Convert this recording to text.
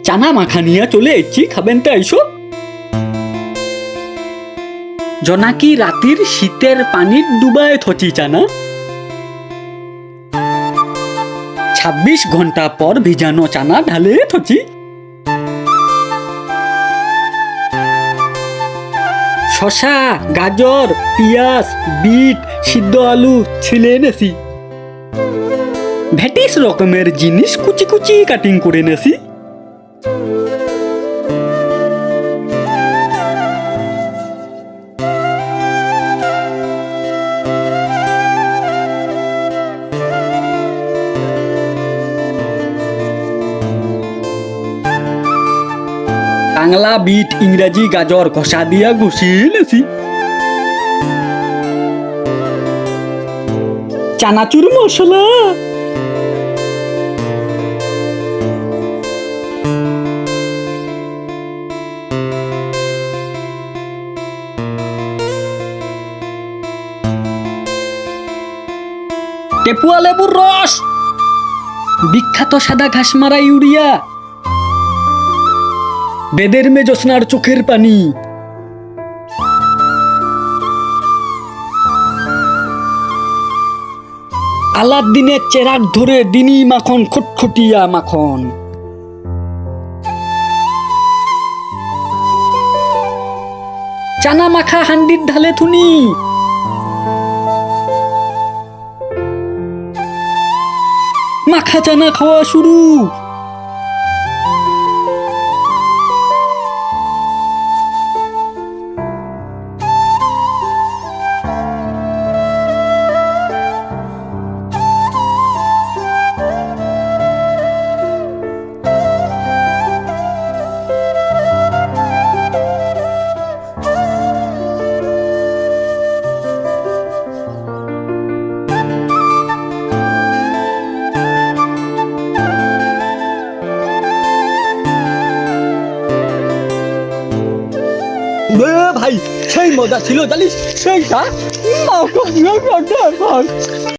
চানা মাখা নিয়ে চলে এসছি, খাবেন তো এসো। জনাকি রাতির শীতের পানির ডুবায় থচি চানা। 26 ঘন্টা পর ভিজানো চানা ঢালে থচি। শসা, গাজর, পিঁয়াজ, বিট, সিদ্ধ আলু ছিলে নেছি। ভ্যাটিস রকমের জিনিস কুচি কুচি কাটিং করে নেছি। বাংলা বিট, ইংরেজি গাজর ঘষা দিয়া ঘষিয়ে নেছি। চানাচুর মশলা, টেপুয়া লেবুর রস, বিখ্যাত সাদা ঘাস মারা ইউরিয়া, বেদের মেজস্নার চোখের পানি, আলাদিনের চেরাগ ধরে দিনী মাখন, খটখটিয়া মাখন। চানা মাখা হান্ডির ঢালে থুনি। মাখা চানা খাওয়া শুরু। ভাই সেই মজা ছিল জানিস, সেইটা